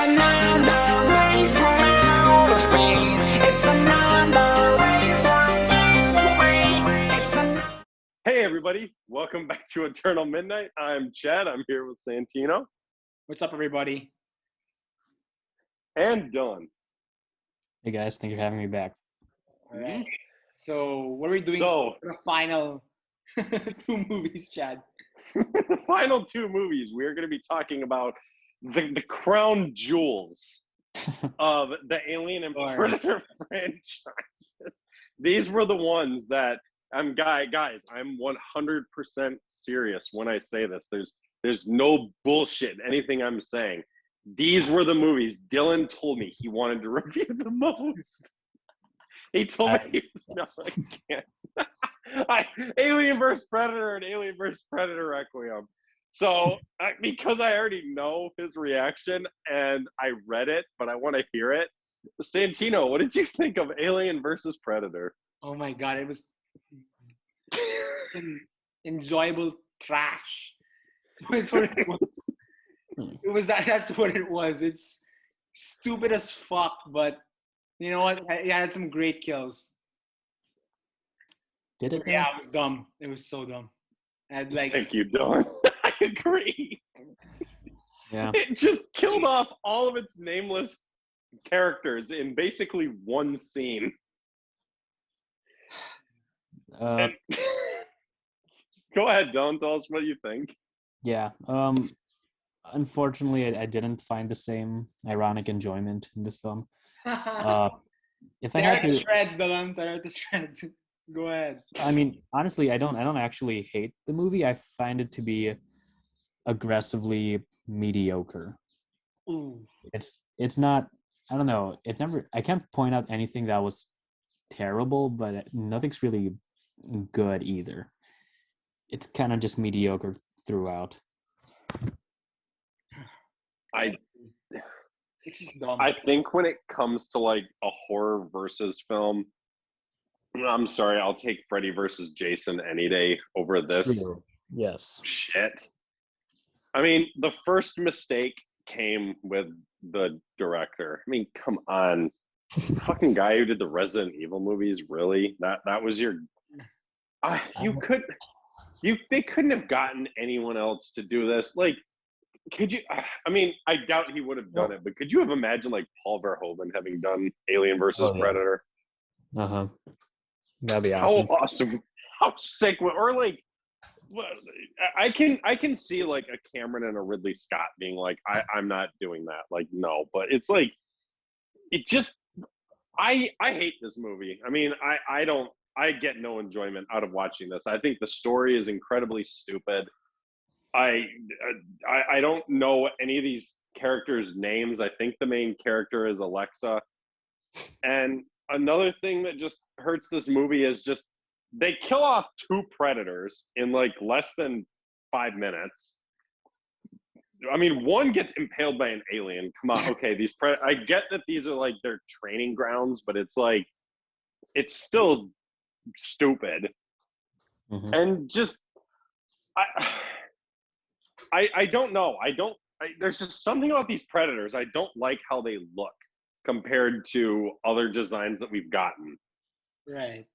another race from outer space. It's another race. It's another. Hey everybody, welcome back to Eternal Midnight. I'm Chad. I'm here with Santino What's up, everybody? and Dylan. Hey guys, thank you for having me back. All right. So, what are we doing So, for the final two movies, Chad? the final two movies, we're going to be talking about the crown jewels of the Alien and Sure. Predator franchises. These were the ones that guys, I'm 100% serious when I say this. There's no bullshit in anything I'm saying. These were the movies Dylan told me he wanted to review the most. He told me, no, I can't. Alien vs. Predator and Alien vs. Predator Requiem. So, because I already know his reaction and I read it, but I want to hear it. Santino, what did you think of Alien vs. Predator? Oh my God, it was enjoyable trash. That's what it was. It was that. That's what it was. It's stupid as fuck, but you know what? It had some great kills. Did it? Yeah, it was dumb. It was so dumb. I had like Thank you, Dylan. I agree. Yeah. It just killed off all of its nameless characters in basically one scene. Uh, And go ahead, Dylan. Tell us what you think. yeah. Unfortunately, I didn't find the same ironic enjoyment in this film. If I tear had the to, shreds, Dylan. Tear the shreds. Go ahead. I mean, honestly, I don't actually hate the movie. I find it to be aggressively mediocre. Ooh. It's not. I don't know. It never. I can't point out anything that was terrible, but nothing's really good either. It's kind of just mediocre throughout. It's just dumb. I think when it comes to like a horror versus film, I'm sorry, I'll take Freddy versus Jason any day over this True. Yes. shit. I mean, the first mistake came with the director. I mean, come on. Fucking guy who did the Resident Evil movies, really? That was your they couldn't have gotten anyone else to do this. Like, could you? I mean, I doubt he would have done it, but could you have imagined like Paul Verhoeven having done Alien versus Predator? Uh-huh. That'd be How awesome. awesome! How sick! Or like, I can see like a Cameron and a Ridley Scott being like, I'm not doing that. Like, no, but it's like, it just, I hate this movie. I mean, I get no enjoyment out of watching this. I think the story is incredibly stupid. I don't know any of these characters' names. I think the main character is Alexa. And another thing that just hurts this movie is just they kill off two predators in like less than 5 minutes. I mean, one gets impaled by an alien. Come on, okay, I get that these are like their training grounds, but it's like it's still stupid. Mhm. And just I don't know. There's just something about these predators. I don't like how they look compared to other designs that we've gotten. Right.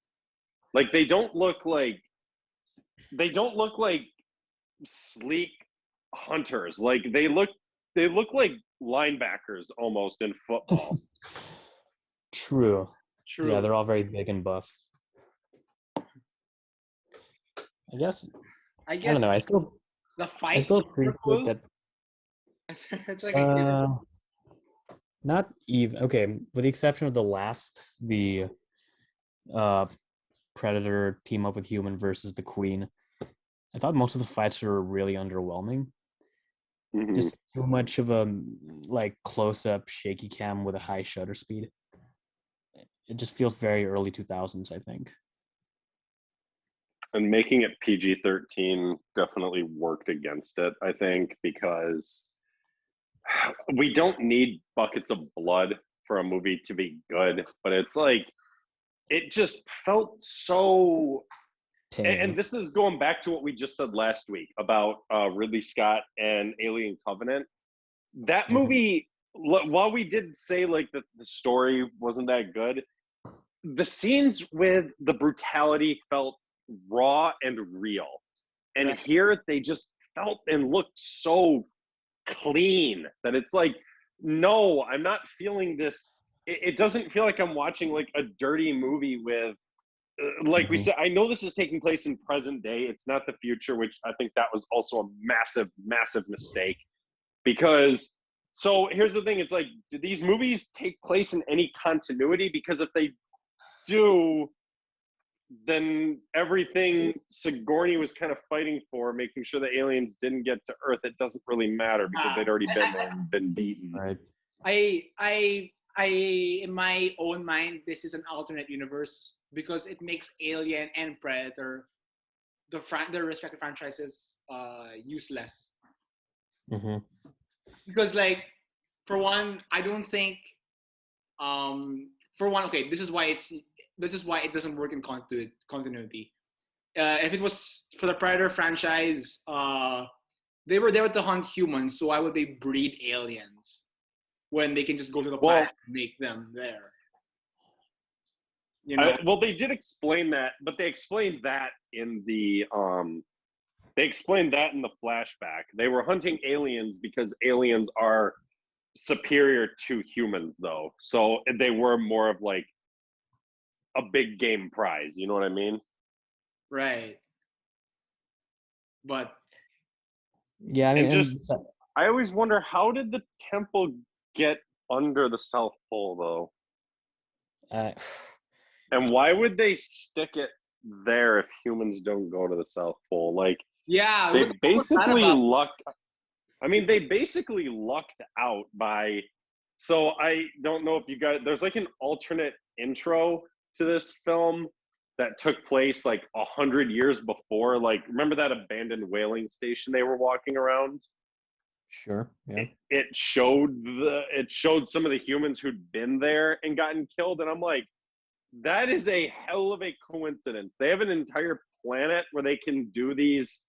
Like they don't look like sleek hunters. Like they look like linebackers almost in football. True. True. Yeah, they're all very big and buff. I guess. I I guess don't know. the I fight. still were think cool. that. It's like Not even okay, with the exception of the Predator team up with human versus the Queen. I thought most of the fights were really underwhelming. Mhm. Just too much of a like close-up shaky cam with a high shutter speed. It just feels very early 2000s, I think. And making it PG-13 definitely worked against it, I think, because we don't need buckets of blood for a movie to be good, but it's like it just felt so. And this is going back to what we just said last week about Ridley Scott and Alien Covenant. That movie while we did say like that the story wasn't that good, the scenes with the brutality felt raw and real. And Right. here they just felt and looked so clean that it's like, no, I'm not feeling this. It doesn't feel like I'm watching like a dirty movie with, like we said, I know this is taking place in present day. It's not the future, which I think that was also a massive, massive mistake. Because, so here's the thing, it's like, do these movies take place in any continuity? Because if they do, then everything Sigourney was kind of fighting for, making sure the aliens didn't get to Earth, it doesn't really matter because they'd already been there and been beaten. Right. I in my own mind, this is an alternate universe because it makes Alien and Predator, their respective franchises, useless. Mm-hmm. Because like, for one, I don't think, for one, okay, this is why it doesn't work in continuity. If it was for the Predator franchise, they were there to hunt humans, so why would they breed aliens when they can just go to the planet and make them there? You know? Well, they did explain that, but they explained that in the flashback. They were hunting aliens because aliens are superior to humans, though. So they were more of like a big game prize. You know what I mean? Right. But Yeah, I mean, And just, I always wonder, how did the temple get under the South Pole, though? And why would they stick it there if humans don't go to the South Pole? Like, yeah, they what basically about? lucked. I mean, they basically lucked out by. So I don't know if you guys. There's like an alternate intro to this film that took place like 100 years before. Like, remember that abandoned whaling station they were walking around? Sure. Yeah. It showed some of the humans who'd been there and gotten killed, and I'm like, that is a hell of a coincidence. They have an entire planet where they can do these,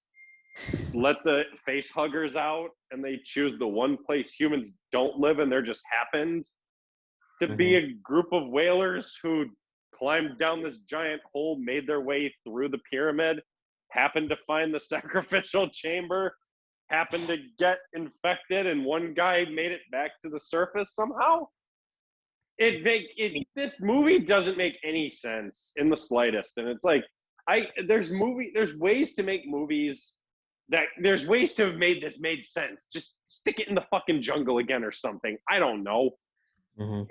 let the face huggers out, and they choose the one place humans don't live, and there just happened to be a group of whalers who climbed down this giant hole, made their way through the pyramid, happened to find the sacrificial chamber, happened to get infected, and one guy made it back to the surface somehow. This movie doesn't make any sense in the slightest, and it's like, there's ways to make movies there's ways to have made sense. Just stick it in the fucking jungle again or something. I don't know.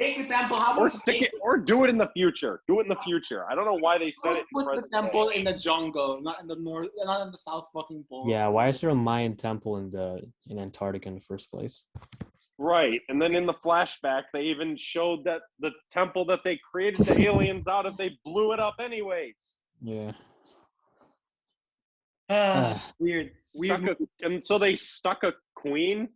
Take the temple. How Or about stick it, or do it in the future. Do it in the future. I don't know why they said it. Put the temple in the jungle, not in the north, not in the south fucking pole. Yeah, why is there a Mayan temple in Antarctica in the first place? Right, and then in the flashback, they even showed that the temple that they created the aliens out of, they blew it up anyways. Yeah. Weird. And so they stuck a queen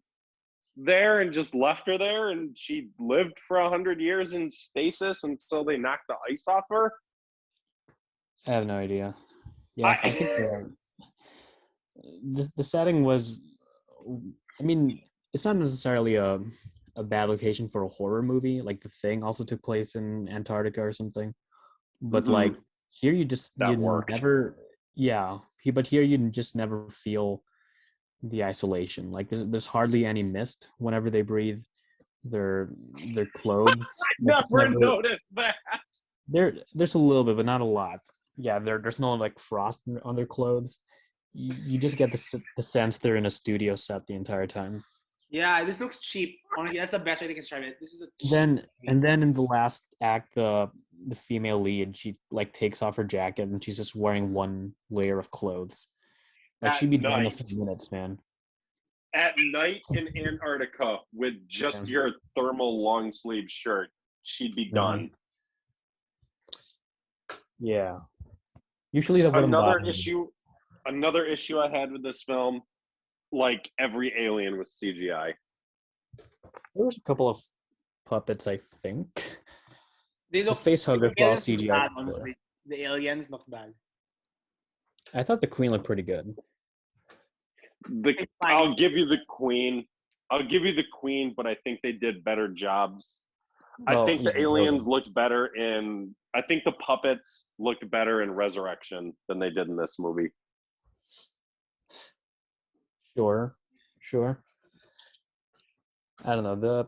there and just left her there, and she lived for 100 years in stasis until they knocked the ice off her. I have no idea. Yeah, I think the setting was. I mean, it's not necessarily a bad location for a horror movie. Like The Thing also took place in Antarctica or something, but like here you never. Yeah, but here you just never feel the isolation. Like there's hardly any mist whenever they breathe their clothes. I never noticed that. There's a little bit, but not a lot. Yeah, there's no like frost on their clothes. You just get the sense they're in a studio set the entire time. Yeah, this looks cheap. Honestly, that's the best way to describe it. This is a cheap Then in the last act, the female lead, she like takes off her jacket and she's just wearing one layer of clothes. Like she'd be done in a few minutes, man. At night in Antarctica with just your thermal long sleeve shirt, she'd be done. Yeah. Usually that wouldn't another bother me. Another issue I had with this film, like every alien was CGI. There was a couple of puppets, I think. They look, the face huggers were all CGI. Bad, honestly. The aliens look bad. I thought the Queen looked pretty good. I'll give you the Queen. I'll give you the Queen, but I think they did better jobs. I Well, think the yeah, aliens totally. looked better in. I think the puppets looked better in Resurrection than they did in this movie. Sure, sure. I don't know.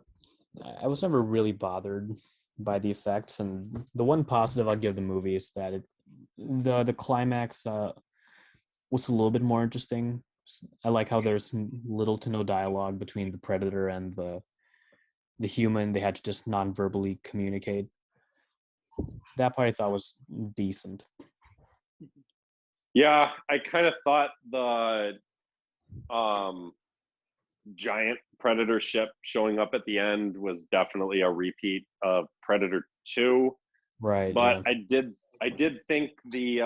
I was never really bothered by the effects, and the one positive I'll give the movie is that the climax was a little bit more interesting. I like how there's little to no dialogue between the predator and the human. They had to just non-verbally communicate. That part I thought was decent. Yeah, I kind of thought the um, giant predator ship showing up at the end was definitely a repeat of Predator 2, Right, but yeah. I did think the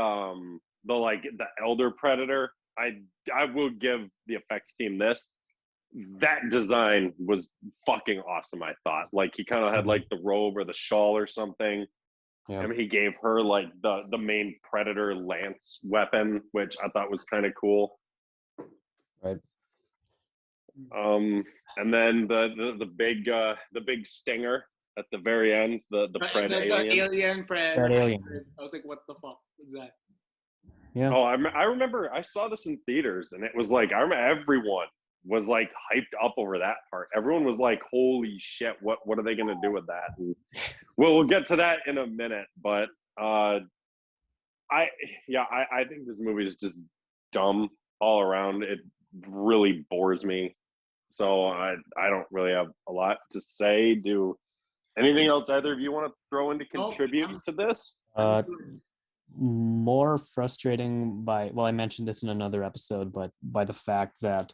elder predator, I will give the effects team this. That design was fucking awesome, I thought. Like he kind of had like the robe or the shawl or something. Yeah. I mean, he gave her like the main predator lance weapon, which I thought was kind of cool. Right. And then the big stinger at the very end, the pred The alien. alien pred. That alien. I was like, what the fuck is that? Yeah. Oh, I remember I saw this in theaters, and it was like I remember everyone was like hyped up over that part. Everyone was like, "Holy shit, what are they gonna do with that?" And we'll get to that in a minute, but I think this movie is just dumb all around. It really bores me. So I don't really have a lot to say. Do anything else either of you want to throw in to Nope, contribute to this? More frustrating I mentioned this in another episode, but by the fact that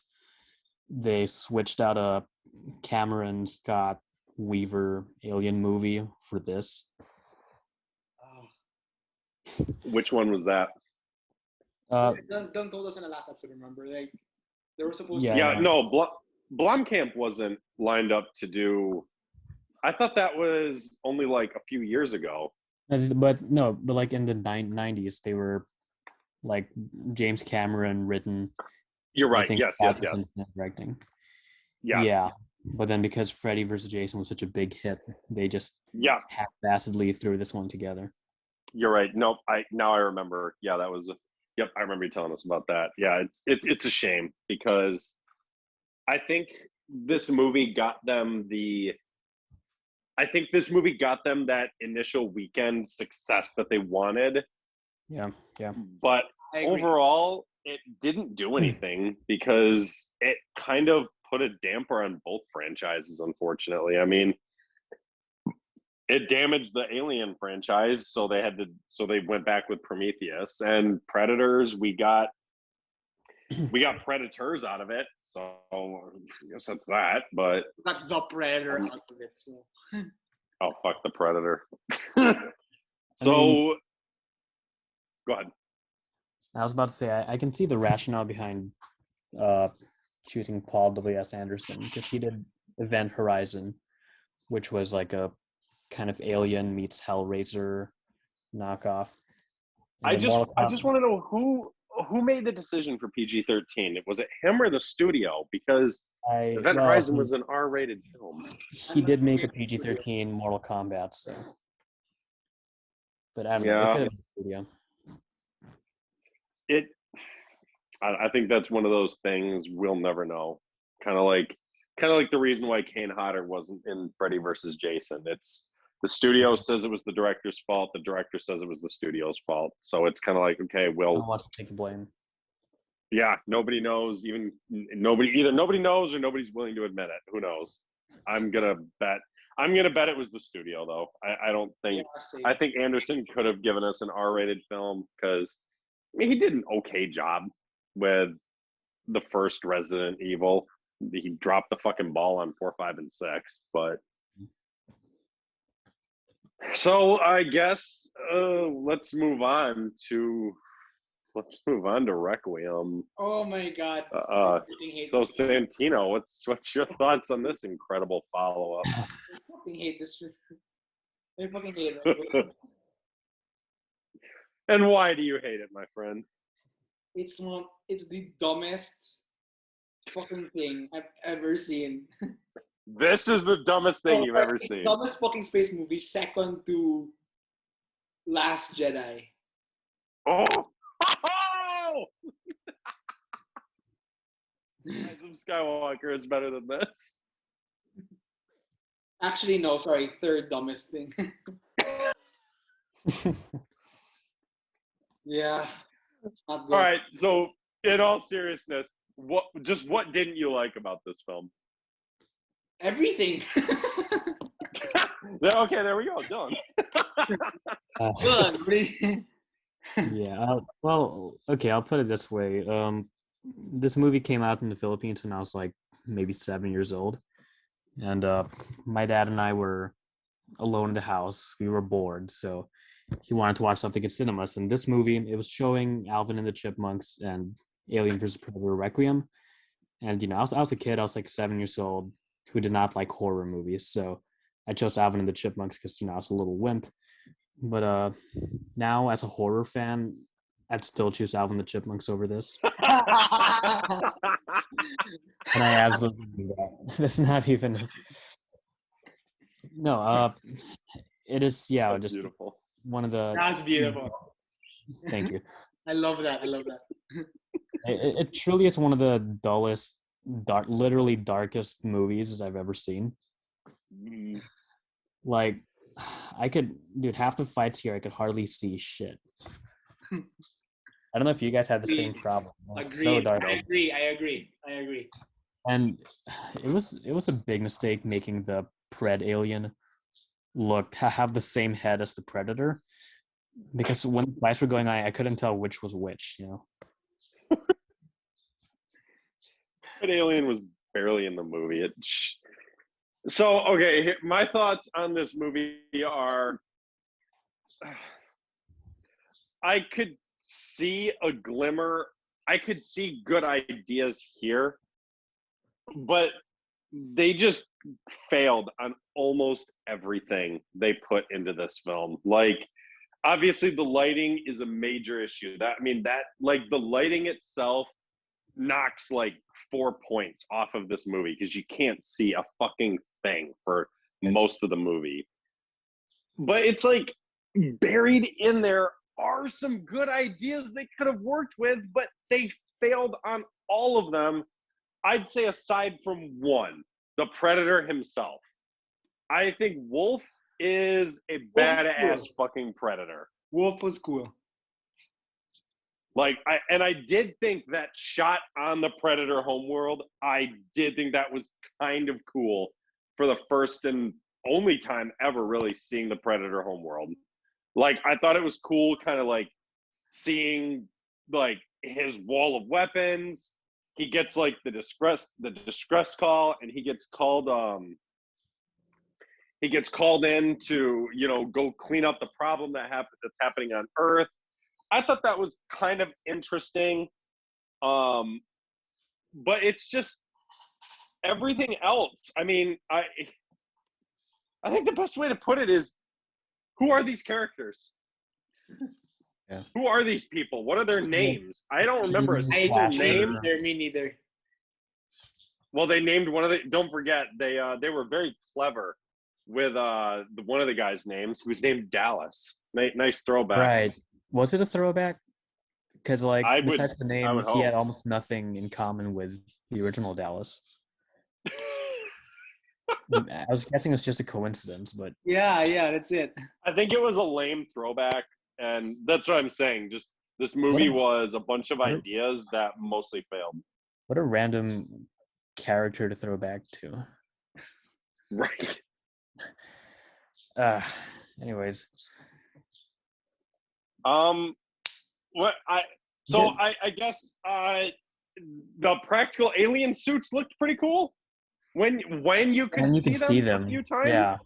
they switched out a Cameron Scott Weaver alien movie for this. Which one was that? Don't told us in the last episode. Remember, like they were supposed Yeah, to. Yeah, no, Blomkamp wasn't lined up to do. I thought that was only like a few years ago. but like in the 90s, they were like James Cameron written. You're I right. think Yes. directing. Yes. Yeah, but then because Freddy vs. Jason was such a big hit, they just Yeah, half-assedly threw this one together. you're right. Nope. Now I remember. Yeah, that was. Yep, I remember you telling us about that. Yeah, it's a shame because I think this movie got them that initial weekend success that they wanted. Yeah, yeah. But I agree. overall, it didn't do anything because it kind of put a damper on both franchises, unfortunately. I mean, it damaged the Alien franchise, so they went back with Prometheus and Predators. We got Predators out of it, so I guess that's that. But Got the predator out of it. So. oh, fuck the Predator. I mean, Go ahead. I was about to say I can see the rationale behind choosing Paul W.S. Anderson because he did Event Horizon, which was like a kind of Alien meets Hellraiser knockoff. And I then just Mortal want to know who made the decision for PG-13. Was it him or the studio? Because Event Horizon was an R-rated film. He did make a PG-13 Mortal Kombat, so. But I don't know. It could have been studio. I think that's one of those things we'll never know. Kind of like the reason why Kane Hodder wasn't in Freddy versus Jason. It's the studio says it was the director's fault. The director says it was the studio's fault. So it's kind of like, okay, well, I want to take the blame. Yeah, nobody knows. Either nobody knows or nobody's willing to admit it. Who knows? I'm gonna bet it was the studio, though. I don't think. Yeah, I think Anderson could have given us an R-rated film because he did an okay job with the first Resident Evil. He dropped the fucking ball on 4, 5, and 6, but. So I guess let's move on to Requiem. Oh my god. So Santino, what's your thoughts on this incredible follow-up? I fucking hate this. I fucking hate it. And why do you hate it, my friend? It's the dumbest fucking thing I've ever seen. This is the dumbest thing you've ever seen. Dumbest fucking space movie, second to Last Jedi. Oh! Oh! Rise of Skywalker is better than this. Actually, no, sorry, third dumbest thing. Yeah, it's not good. All right, so in all seriousness, what didn't you like about this film? Everything. Okay, there we go. Done. Good. Yeah. Well, okay. I'll put it this way. This movie came out in the Philippines when I was like maybe 7 years old, and my dad and I were alone in the house. We were bored, so he wanted to watch something in cinemas. And this movie, it was showing Alvin and the Chipmunks and Alien vs. Predator Requiem. And I was a kid. I was like 7 years old who did not like horror movies, so I chose Alvin and the Chipmunks because I was a little wimp. But now, as a horror fan, I'd still choose Alvin and the Chipmunks over this. And I absolutely do that. That's not even. No, it is. Yeah, That's just beautiful. one of the. That's beautiful. Thank you. I love that. It truly is one of the dullest, literally darkest movies I've ever seen. Mm. Like, dude, half the fights here, I could hardly see shit. I don't know if you guys had the same problem. It was so dark. I agree. And it was a big mistake making the Pred alien have the same head as the Predator, because when the fights were going on, I couldn't tell which was which. But Alien was barely in the movie. So, okay, my thoughts on this movie are I could see a glimmer. I could see good ideas here, but they just failed on almost everything they put into this film. Like, obviously, the lighting is a major issue. The lighting itself knocks like 4 points off of this movie because you can't see a fucking thing for most of the movie. But it's like buried in there are some good ideas they could have worked with, but they failed on all of them. I'd say aside from one, the Predator himself. I think Wolf is a badass fucking Predator. Wolf was cool. Like, I did think that shot on the Predator homeworld, I did think that was kind of cool for the first and only time ever really seeing the Predator homeworld. Like, I thought it was cool kind of like seeing like his wall of weapons. He gets like the distress call, and he gets called in to, go clean up the problem that's happening on Earth. I thought that was kind of interesting. But it's just everything else. I mean, I think the best way to put it is, who are these characters? Yeah. Who are these people? What are their names? I don't remember a single name. Me neither. Well, they named one of the. Don't forget, they were very clever with one of the guys' names, who was named Dallas. Nice throwback. Right. Was it a throwback? Because besides the name, he had almost nothing in common with the original Dallas. I was guessing it's just a coincidence, but Yeah, that's it. I think it was a lame throwback, and that's what I'm saying. Just this movie was a bunch of ideas that mostly failed. What a random character to throw back to. Right. Anyways. I guess the practical alien suits looked pretty cool when you can see them a few times.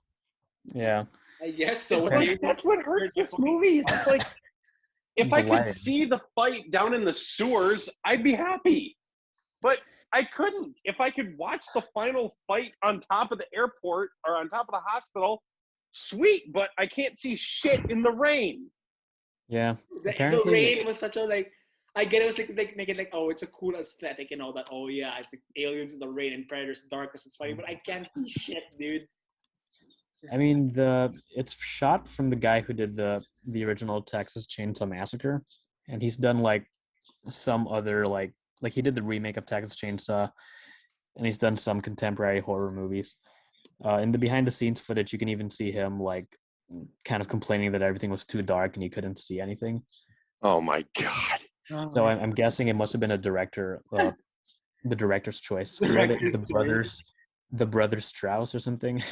Yeah. I guess so. It's like, that's what hurts this movie. It's like, if I could see the fight down in the sewers, I'd be happy. But I couldn't. If I could watch the final fight on top of the airport or on top of the hospital, sweet, but I can't see shit in the rain. Yeah. The rain was such a I get it was like make it like, oh, it's a cool aesthetic and all that. Oh yeah, it's like aliens in the rain and predators darkness. It's funny, but I can't see shit, dude. I mean, it's shot from the guy who did the original Texas Chainsaw Massacre, and he's done like some other like he did the remake of Texas Chainsaw, and he's done some contemporary horror movies. In the behind the scenes footage, you can even see him like kind of complaining that everything was too dark and he couldn't see anything. Oh my god. So I'm guessing it must have been a director, the director's choice. The Who were they? director's The brothers Strauss or something.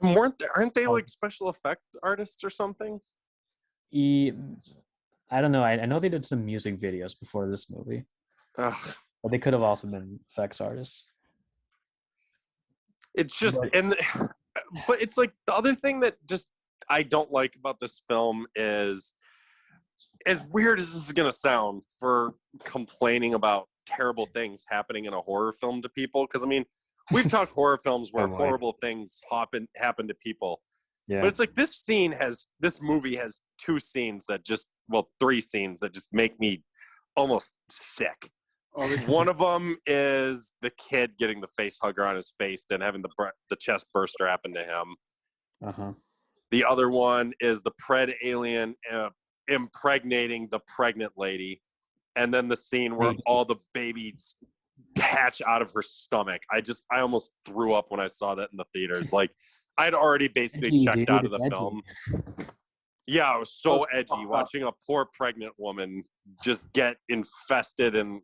And aren't they like special effect artists or something? I don't know. I know they did some music videos before this movie, Ugh. but they could have also been effects artists. It's just But- but it's like the other thing that just I don't like about this film is, as weird as this is gonna sound for complaining about terrible things happening in a horror film to people, because I mean we've talked horror films where Oh, boy. horrible things happen to people. Yeah. But it's like this movie has three scenes that just make me almost sick. One of them is the kid getting the face hugger on his face and having the chest burster happen to him. Uh-huh. The other one is the pred alien impregnating the pregnant lady. And then the scene where all the babies hatch out of her stomach. I almost threw up when I saw that in the theaters. Like, I'd already basically checked out of the film. Yeah, it was so edgy watching a poor pregnant woman just get infested and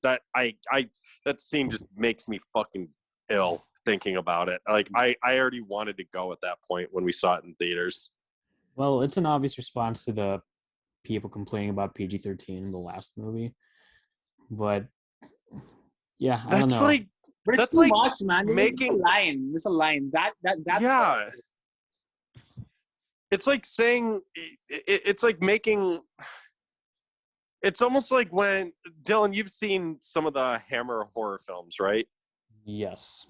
that scene just makes me fucking ill thinking about it. Like I already wanted to go at that point when we saw it in theaters. Well, it's an obvious response to the people complaining about PG-13 in the last movie. But yeah, I don't know. But it's That's too like much, man. making- There's a line. That's Yeah. It's like saying it's like making. It's almost like when Dylan, you've seen some of the Hammer horror films, right? Yes.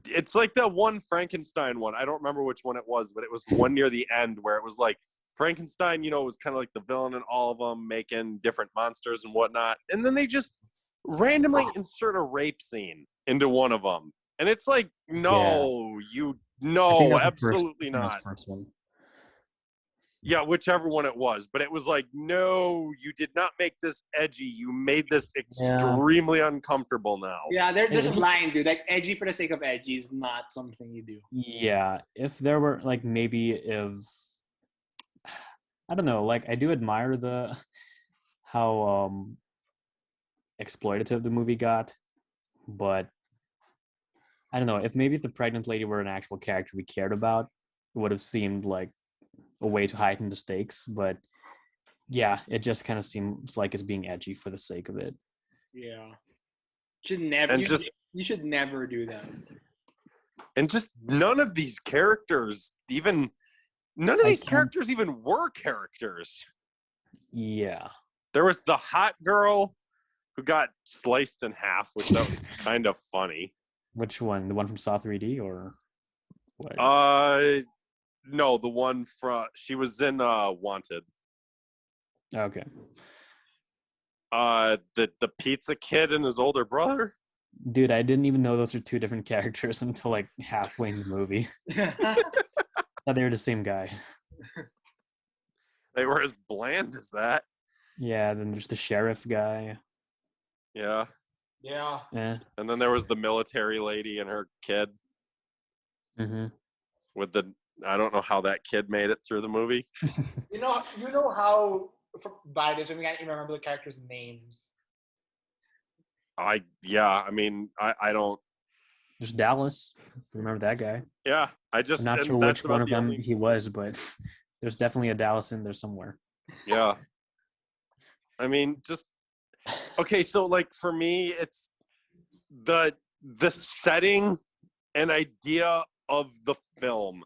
It's like that one Frankenstein one. I don't remember which one it was, but it was one near the end where it was like Frankenstein, was kind of like the villain in all of them, making different monsters and whatnot. And then they just randomly insert a rape scene into one of them. And it's like, no, absolutely not. First one. Yeah, whichever one it was. But it was like, no, you did not make this edgy. You made this extremely uncomfortable now. Yeah, there's a line, dude. Like, edgy for the sake of edgy is not something you do. Yeah, if there were like maybe if I don't know, like I do admire how exploitative the movie got, but I don't know, if maybe the pregnant lady were an actual character we cared about, it would have seemed like a way to heighten the stakes, but yeah, it just kind of seems like it's being edgy for the sake of it. Yeah. You should never do that. And just none of these characters even were characters. Yeah. There was the hot girl who got sliced in half, which that was kind of funny. Which one? The one from Saw 3D or what? No, the one she was in Wanted. Okay. The pizza kid and his older brother. Dude, I didn't even know those are two different characters until like halfway in the movie. I thought they were the same guy. They were as bland as that. Yeah, then there's the sheriff guy. Yeah. Yeah. Yeah. And then there was the military lady and her kid. Mm-hmm. With I don't know how that kid made it through the movie. You know how by this we can't even remember the characters' names. I don't. There's Dallas. Remember that guy? Yeah, I'm not sure which one of them he was, but there's definitely a Dallas in there somewhere. Yeah. I mean, just okay. So, like for me, it's the setting and idea of the film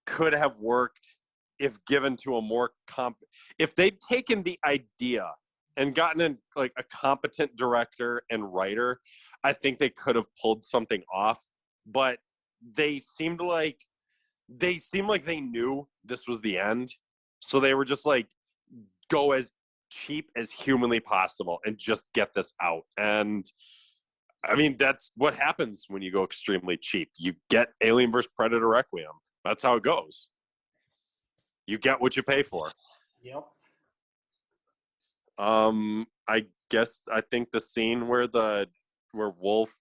could have worked if given to a more if they'd taken the idea and gotten in like a competent director and writer, I think they could have pulled something off. But they seemed like they knew this was the end, so they were just like go as cheap as humanly possible and just get this out. And I mean, that's what happens when you go extremely cheap. You get Alien vs. Predator Requiem. That's how it goes. You get what you pay for. Yep. I think the scene where Wolf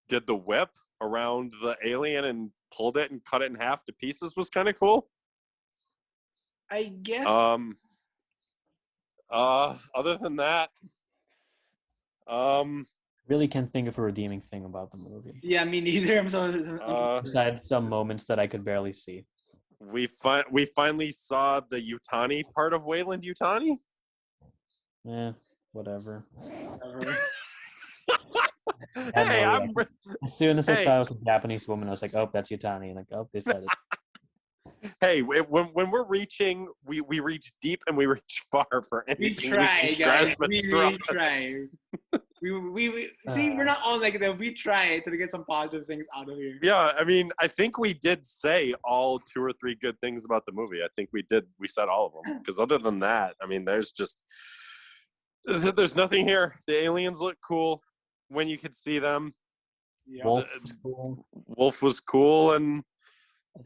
did the whip around the alien and pulled it and cut it in half to pieces was kind of cool. I guess. Other than that, Really can't think of a redeeming thing about the movie. Yeah, me neither. I'm so. Besides some moments that I could barely see. we finally saw the Yutani part of Wayland Yutani. Whatever. Hey, as soon as I Hey. saw it was a Japanese woman, I was like, "Oh, that's Yutani," and like, "Oh, they said it." hey, when we're reaching, we reach deep and we reach far for We anything try, can guys. grasp and We straw. try. we see. We're not all negative. We try to get some positive things out of here. Yeah, I mean, I think we did say all 2 or 3 good things about the movie. I think we did. We said all of them. Because other than that, I mean, there's nothing here. The aliens look cool when you could see them. Yeah. Wolf was cool, and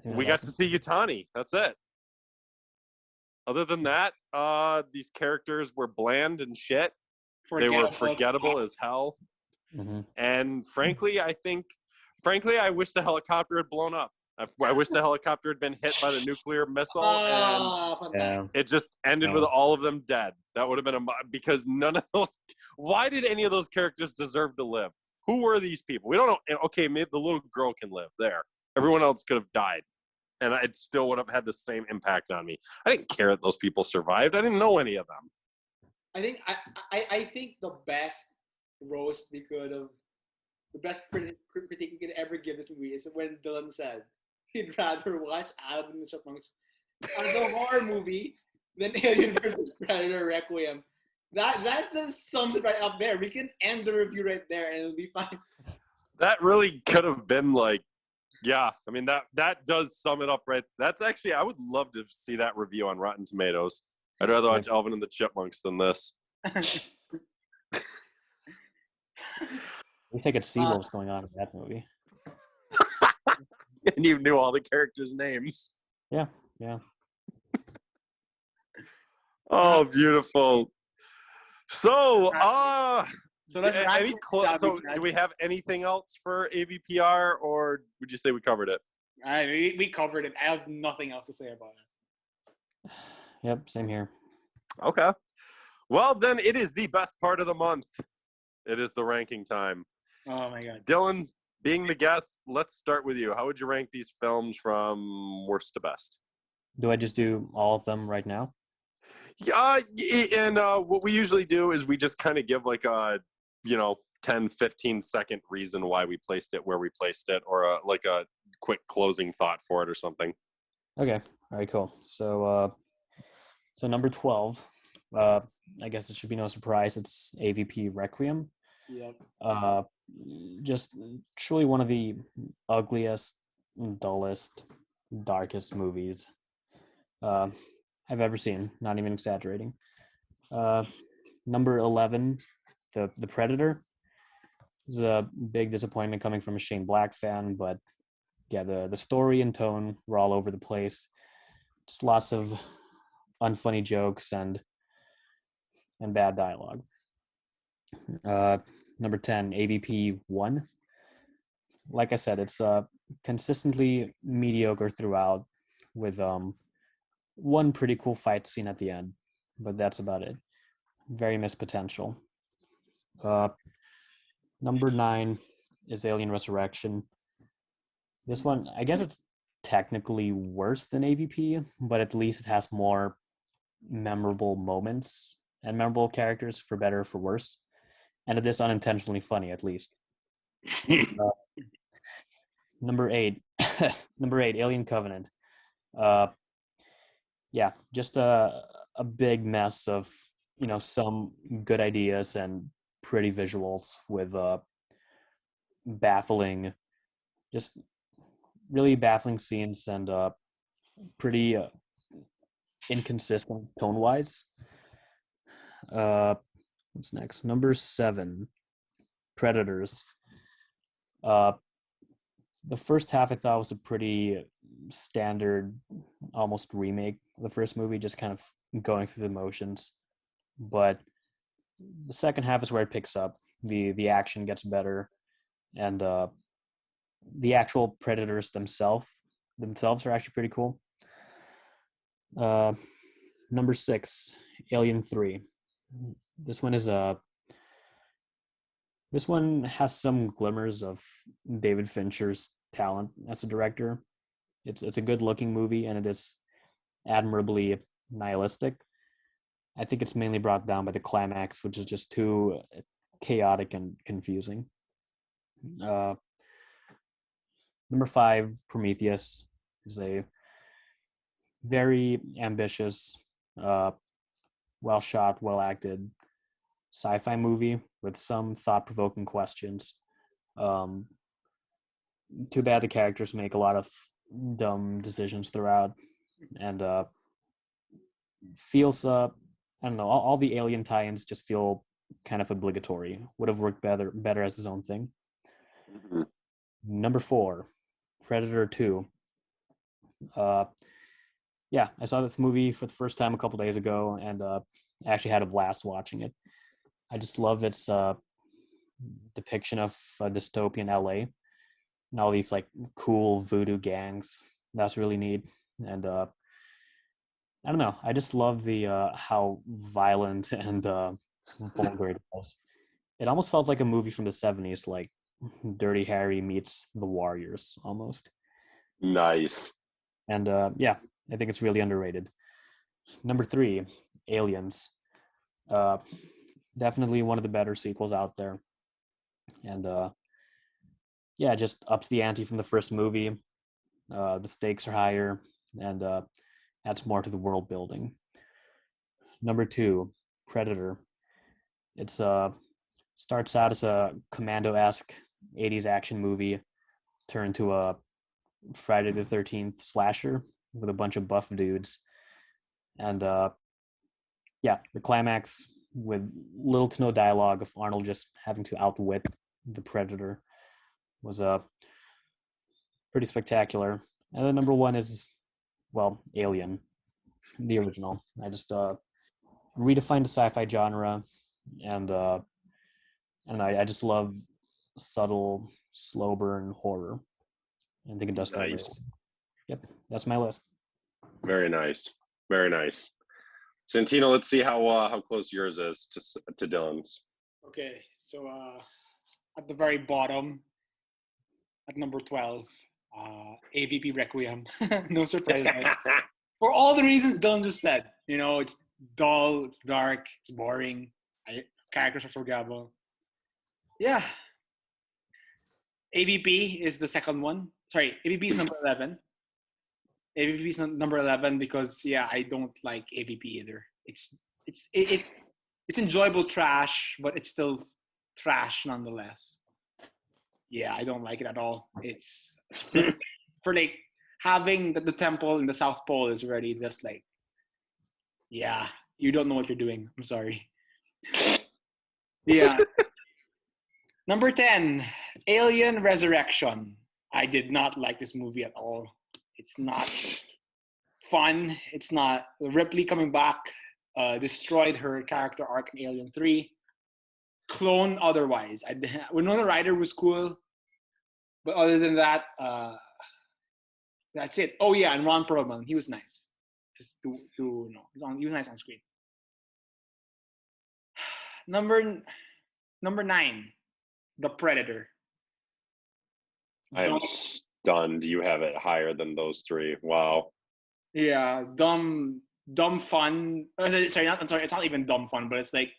Yeah, we got to see Yutani. That's it. Other than that, these characters were bland and shit. They were forgettable as hell. Mm-hmm. And frankly, I wish the helicopter had blown up. I wish the helicopter had been hit by the nuclear missile and it just ended with all of them dead. That would have been because none of those. Why did any of those characters deserve to live? Who were these people? We don't know. Okay, maybe the little girl can live there. Everyone else could have died, and it still would have had the same impact on me. I didn't care that those people survived. I didn't know any of them. I think the best roast we could have, the best critique we could ever give this movie is when Dylan said he'd rather watch Alvin and the Chipmunks as a horror movie than Alien vs. Predator Requiem. That just sums it right up there. We can end the review right there and it'll be fine. That really could have been like, yeah. I mean that does sum it up right. That's actually, I would love to see that review on Rotten Tomatoes. I'd rather watch Alvin and the Chipmunks than this. We think it's see what's going on in that movie. And you knew all the characters' names. Yeah. Oh, beautiful. So, So let's wrap it up. so do we have anything else for AVPR, or would you say we covered it? We covered it. I have nothing else to say about it. Yep, same here. Okay. Well, then it is the best part of the month. It is the ranking time. Oh my god. Dylan, being the guest, let's start with you. How would you rank these films from worst to best? Do I just do all of them right now? Yeah, and what we usually do is we just kind of give like a, 10, 15-second reason why we placed it where we placed it, or like a quick closing thought for it or something. Okay. All right, cool. So number 12, I guess it should be no surprise, it's AvP Requiem. Yep. Just truly one of the ugliest, dullest, darkest movies I've ever seen. Not even exaggerating. Number 11, the Predator. It was a big disappointment coming from a Shane Black fan, but yeah, the story and tone were all over the place. Just lots of unfunny jokes and bad dialogue. Number 10, AvP 1. Like I said, it's consistently mediocre throughout, with one pretty cool fight scene at the end, but that's about it. Very missed potential. Number 9 is Alien Resurrection. This one, I guess it's technically worse than AvP, but at least it has more memorable moments and memorable characters, for better or for worse. And it is unintentionally funny, at least. Number 8, Alien Covenant. Yeah, just a big mess of, some good ideas and pretty visuals with just really baffling scenes and pretty inconsistent tone wise. What's next? Number 7, Predators. The first half I thought was a pretty standard, almost remake of the first movie, just kind of going through the motions. But the second half is where it picks up. The action gets better, and the actual predators themselves are actually pretty cool. Number 6, Alien 3. This one has some glimmers of David Fincher's talent as a director. It's a good looking movie, and it is admirably nihilistic. I think it's mainly brought down by the climax, which is just too chaotic and confusing. Number 5, Prometheus, is a very ambitious, well shot, well acted sci-fi movie with some thought-provoking questions. Too bad the characters make a lot of dumb decisions throughout, and feels I don't know, all the alien tie-ins just feel kind of obligatory. Would have worked better as his own thing. Mm-hmm. Number 4, Predator 2. Yeah, I saw this movie for the first time a couple days ago, and I actually had a blast watching it. I just love its depiction of dystopian LA and all these like cool voodoo gangs. That's really neat. And I don't know, I just love the how violent and vulgar it was. It almost felt like a movie from the 70s, like Dirty Harry meets The Warriors almost. Nice. And yeah, I think it's really underrated. Number 3, Aliens. Definitely one of the better sequels out there. And yeah, just ups the ante from the first movie. The stakes are higher, and adds more to the world building. Number 2, Predator. It's starts out as a Commando-esque 80s action movie turned to a Friday the 13th slasher with a bunch of buff dudes. And yeah, the climax with little to no dialogue of Arnold just having to outwit the Predator was pretty spectacular. And then number 1 is, well, Alien, the original. I just redefined the sci-fi genre, and I just love subtle, slow burn horror. I think it does that very Nice. well. Yep, that's my list. Very nice. Very nice. Santino, let's see how close yours is to Dylan's. Okay, so at the very bottom, at number 12, AvP Requiem. No surprise, right? For all the reasons Dylan just said. You know, it's dull, it's dark, it's boring. Characters are forgettable. Yeah. AvP is the second one. Sorry, AvP is number 11. AvP is number 11 because, yeah, I don't like AvP either. It's enjoyable trash, but it's still trash nonetheless. Yeah, I don't like it at all. It's for like having the temple in the South Pole is already just like, yeah, you don't know what you're doing. I'm sorry. Yeah. Number 10, Alien Resurrection. I did not like this movie at all. It's not fun. It's not. Ripley coming back destroyed her character arc in Alien 3. Clone otherwise. Winona Ryder was cool, but other than that, that's it. Oh yeah, and Ron Perlman, he was nice. Just to he was nice on screen. Number 9, The Predator. I am stunned you have it higher than those 3. Wow. Yeah, dumb fun. It's not even dumb fun, but it's like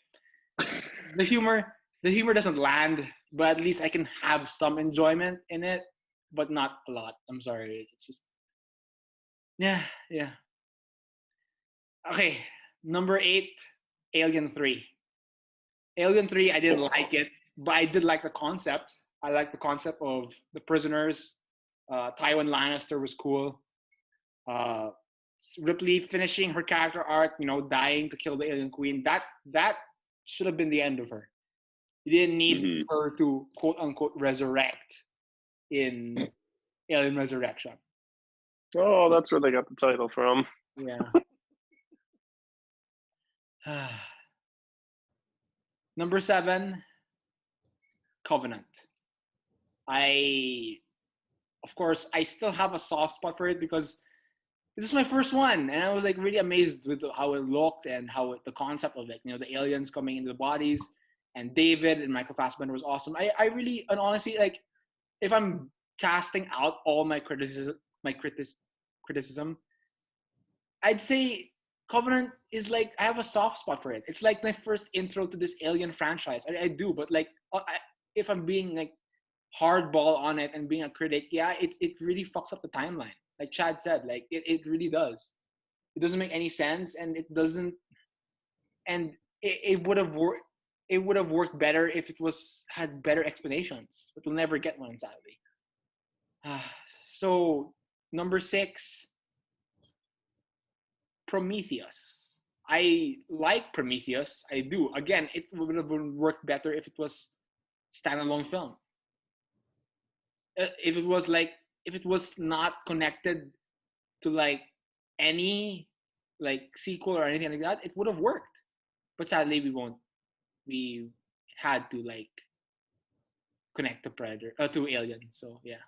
the humor doesn't land, but at least I can have some enjoyment in it, but not a lot. I'm sorry. It's just yeah. Okay, number 8, Alien 3. Alien 3, I didn't like it, but I did like the concept. I like the concept of the prisoners. Tywin Lannister was cool. Ripley finishing her character arc, dying to kill the alien queen. That should have been the end of her. You didn't need her to quote unquote resurrect in Alien Resurrection. Oh, that's where they got the title from. Yeah. Number 7, Covenant. Of course, I still have a soft spot for it because this is my first one, and I was like really amazed with how it looked and the concept of it. The aliens coming into the bodies, and David and Michael Fassbender was awesome. I really, and honestly, like, if I'm casting out all my criticism, I'd say Covenant is like, I have a soft spot for it. It's like my first intro to this Alien franchise. I do, but like, if I'm being like hardball on it and being a critic, yeah, it really fucks up the timeline. Like Chad said, like it really does. It doesn't make any sense, and it doesn't. And it would have worked. It would have worked better if it had better explanations, but we'll never get one, sadly. So number 6, Prometheus. I like Prometheus. I do. Again, it would have worked better if it was standalone film. If it was not connected to like any like sequel or anything like that, it would have worked. But sadly, we had to like connect to Predator to Alien. So yeah.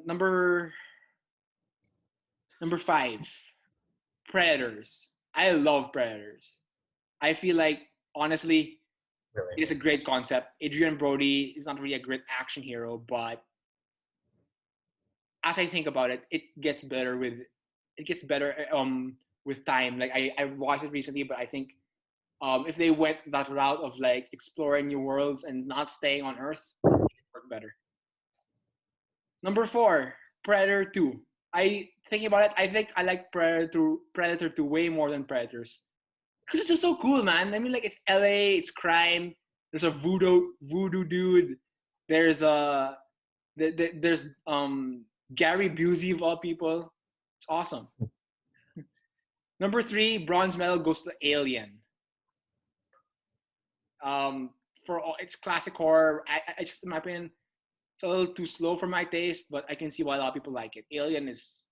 Number 5, Predators. I love Predators. I feel like, honestly, Really. it's a great concept. Adrian Brody is not really a great action hero, but as I think about it, it gets better with time. Like I watched it recently, but I think if they went that route of like exploring new worlds and not staying on Earth, it would work better. Number 4, Predator 2. Thinking about it, I think I like Predator 2 way more than Predators. Because it's just so cool, man. I mean, like, it's LA, it's crime. There's a voodoo dude. There's Gary Busey of all people. It's awesome. Number 3, bronze medal goes to Alien. For all its classic horror, I just, in my opinion, it's a little too slow for my taste, but I can see why a lot of people like it. Alien is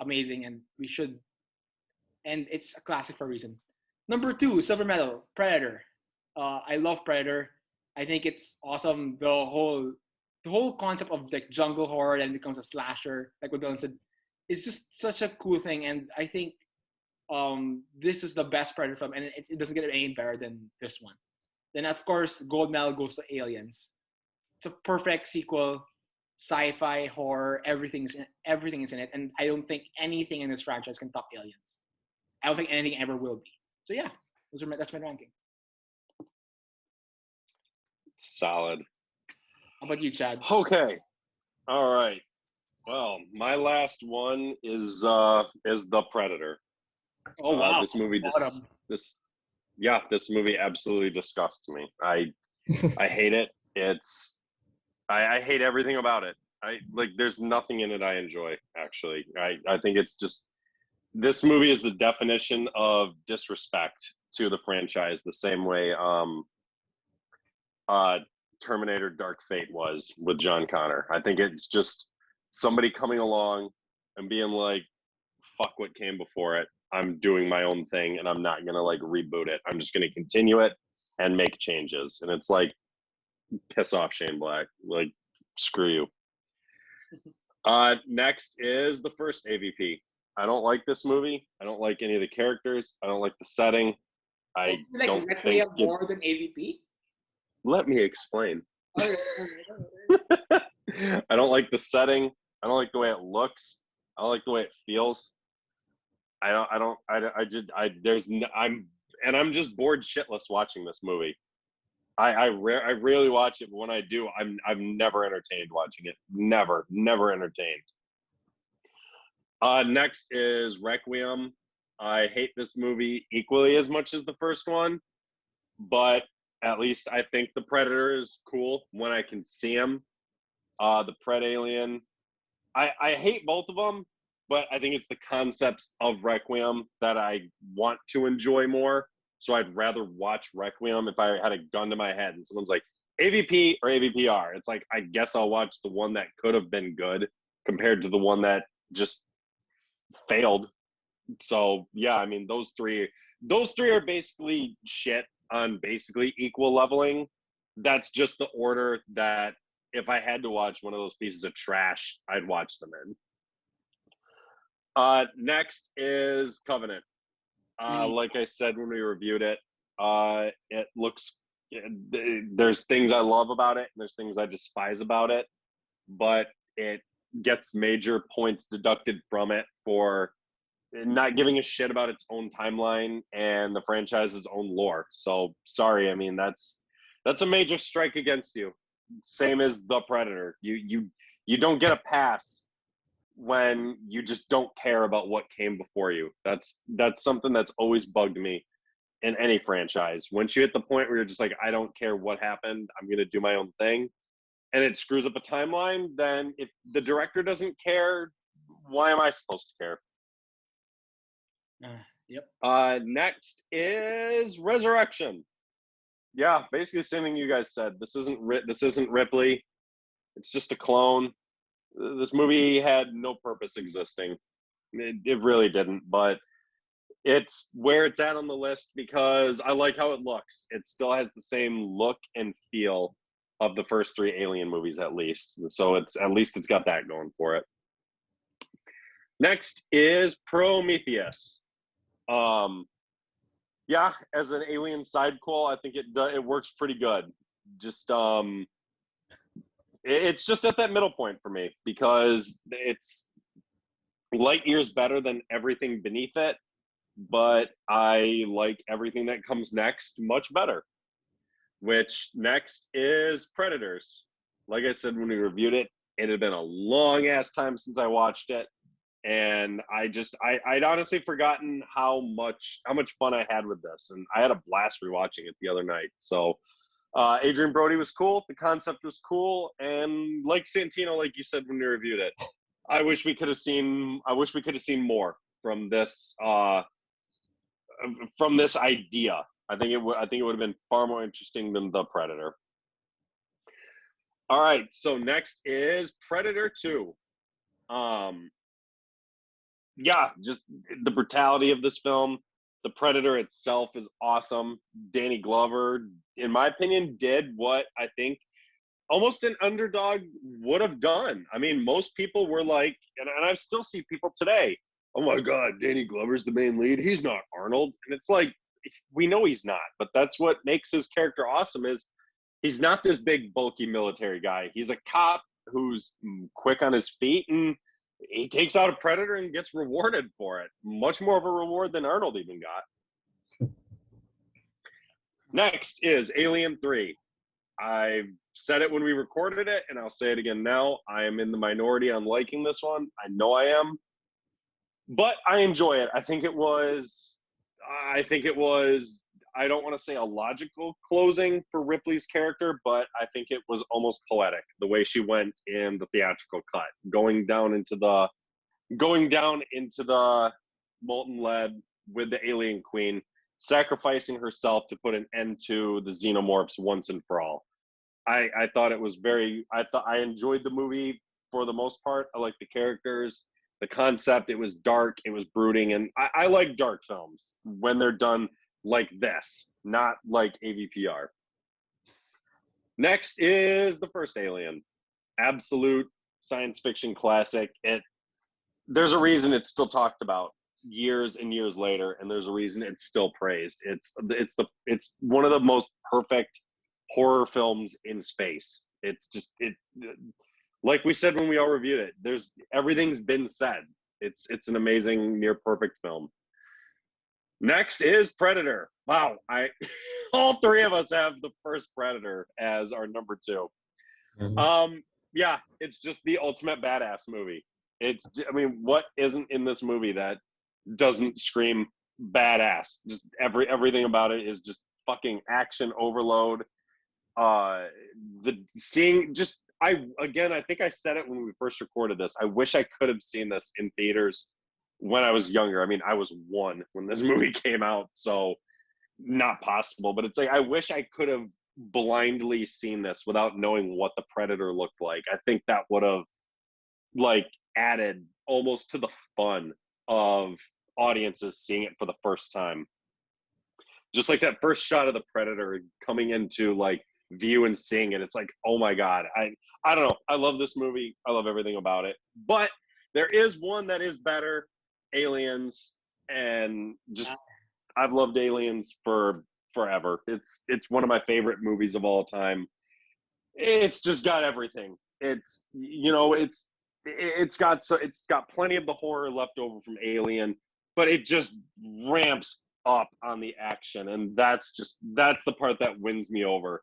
amazing, and it's a classic for a reason. Number 2, silver medal, Predator. I love Predator. I think it's awesome. The whole concept of like jungle horror and becomes a slasher, like what Dylan said, is just such a cool thing. And I think this is the best Predator film, and it doesn't get any better than this one. Then of course, gold medal goes to Aliens. It's a perfect sequel, sci-fi, horror, everything is in it, and I don't think anything in this franchise can top Aliens. I don't think anything ever will be. So yeah, that's my ranking. Solid. How about you, Chad? Okay. All right. Well, my last one is The Predator. Oh wow! This movie this movie absolutely disgusts me. I hate it. I hate everything about it. There's nothing in it I enjoy, actually. I think it's just, this movie is the definition of disrespect to the franchise, the same way Terminator Dark Fate was with John Connor. I think it's just somebody coming along and being like, fuck what came before it. I'm doing my own thing, and I'm not going to like reboot it. I'm just going to continue it and make changes. And it's like, piss off, Shane Black. Like, screw you. Next is the first AvP. I don't like this movie. I don't like any of the characters. I don't like the setting. I don't think it's more than AvP. Let me explain. I don't like the setting. I don't like the way it looks. I don't like the way it feels. I'm just bored shitless watching this movie. I rarely watch it, but when I do, I'm never entertained watching it. Never entertained. Next is Requiem. I hate this movie equally as much as the first one, but at least I think the Predator is cool when I can see him. The Pred Alien, I hate both of them, but I think it's the concepts of Requiem that I want to enjoy more. So I'd rather watch Requiem if I had a gun to my head and someone's like, AvP or AvPR. It's like, I guess I'll watch the one that could have been good compared to the one that just failed. So yeah, I mean, those three are basically shit on basically equal leveling. That's just the order that if I had to watch one of those pieces of trash, I'd watch them in. Next is Covenant. Like I said when we reviewed it, it looks, there's things I love about it and there's things I despise about it, but it gets major points deducted from it for not giving a shit about its own timeline and the franchise's own lore. So sorry, I mean that's a major strike against you. Same as The Predator. You don't get a pass when you just don't care about what came before you. That's something that's always bugged me in any franchise. Once you hit the point where you're just like, I don't care what happened, I'm gonna do my own thing, and it screws up a timeline, then if the director doesn't care, why am I supposed to care? Yep. Next is Resurrection. Yeah, basically the same thing you guys said. This isn't Ripley. It's just a clone. This movie had no purpose existing. It really didn't, but it's where it's at on the list because I like how it looks. It still has the same look and feel of the first three Alien movies, at least. So it's got that going for it. Next is Prometheus. Yeah, as an Alien sidequel, I think it works pretty good. Just it's just at that middle point for me because it's light years better than everything beneath it, but I like everything that comes next much better. Which next is Predators. Like I said when we reviewed it, it had been a long ass time since I watched it, and I'd honestly forgotten how much fun I had with this, and I had a blast rewatching it the other night. So Adrian Brody was cool, the concept was cool, and like Santino, like you said when we reviewed it, I wish we could have seen more from this idea. I think it would have been far more interesting than The Predator. All right, so next is Predator 2. Yeah, just the brutality of this film. The Predator itself is awesome. Danny Glover, in my opinion, did what I think almost an underdog would have done. I mean, most people were like, and I still see people today, oh my God, Danny Glover's the main lead. He's not Arnold. And it's like, we know he's not, but that's what makes his character awesome is he's not this big, bulky military guy. He's a cop who's quick on his feet, and he takes out a predator and gets rewarded for it. Much more of a reward than Arnold even got. Next is Alien 3. I said it when we recorded it, and I'll say it again now. I am in the minority on liking this one. I know I am. But I enjoy it. I think it was, I don't want to say a logical closing for Ripley's character, but I think it was almost poetic, the way she went in the theatrical cut, going down into the molten lead with the alien queen, sacrificing herself to put an end to the xenomorphs once and for all. I thought it was I enjoyed the movie for the most part. I liked the characters, the concept. It was dark, it was brooding, and I like dark films when they're done like this, not like AvPR. Next is the first Alien. Absolute science fiction classic. There's a reason it's still talked about years and years later, and there's a reason it's still praised. It's one of the most perfect horror films in space. It's like we said when we all reviewed it, everything's been said. It's an amazing, near perfect film. Next is Predator. Wow, all three of us have the first Predator as our number 2. Mhm. Yeah, it's just the ultimate badass movie. What isn't in this movie that doesn't scream badass? Just everything about it is just fucking action overload. I think I said it when we first recorded this. I wish I could have seen this in theaters when I was younger. I mean, I was 1 when this movie came out, so not possible. But it's like I wish I could have blindly seen this without knowing what the Predator looked like. I think that would have like added almost to the fun of audiences seeing it for the first time. Just like that first shot of the Predator coming into like view and seeing it, it's like, oh my god, I don't know. I love this movie. I love everything about it. But there is one that is better, Aliens, and just I've loved Aliens for forever. It's one of my favorite movies of all time. It's just got everything. It's it's got plenty of the horror left over from Alien, but it just ramps up on the action, and that's the part that wins me over.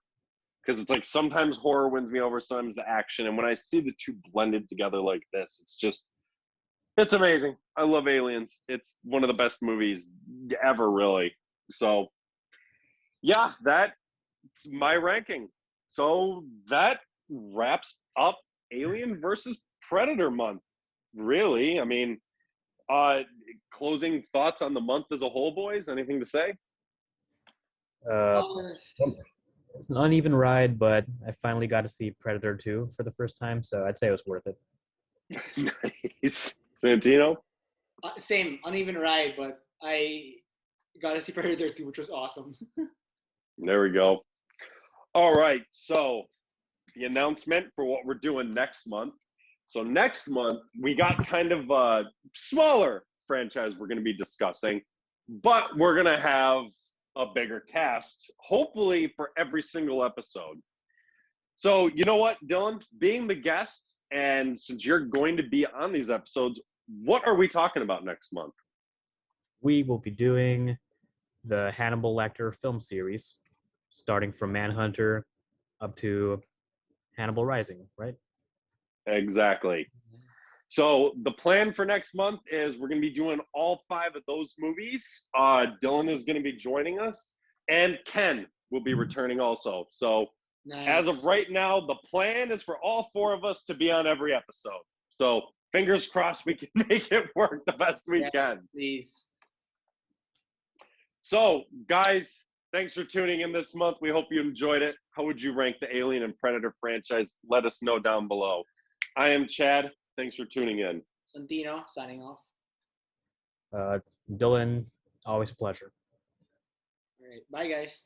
Because it's like sometimes horror wins me over, sometimes the action, and when I see the two blended together like this, it's amazing. I love Aliens. It's one of the best movies ever, really. So yeah, that's my ranking. So that wraps up Alien versus Predator month. Really, I mean, closing thoughts on the month as a whole, boys? Anything to say? Uh, it's an uneven ride, but I finally got to see Predator 2 for the first time, so I'd say it was worth it. Nice. Santino? Same, uneven ride, but I got to see Predator 2, which was awesome. There we go. All right, so the announcement for what we're doing next month. So next month, we got kind of a smaller franchise we're going to be discussing, but we're going to have a bigger cast, hopefully for every single episode. So you know what, Dylan? Being the guest, and since you're going to be on these episodes, what are we talking about next month? We will be doing the Hannibal Lecter film series, starting from Manhunter up to Hannibal Rising, right? Exactly. So the plan for next month is we're going to be doing all 5 of those movies. Dylan is going to be joining us, and Ken will be returning also. So Nice. as of right now, the plan is for all 4 of us to be on every episode. So fingers crossed we can make it work the best we can. Please. So guys, thanks for tuning in this month. We hope you enjoyed it. How would you rank the Alien and Predator franchise? Let us know down below. I am Chad. Thanks for tuning in. Santino, signing off. Dylan, always a pleasure. All right. Bye, guys.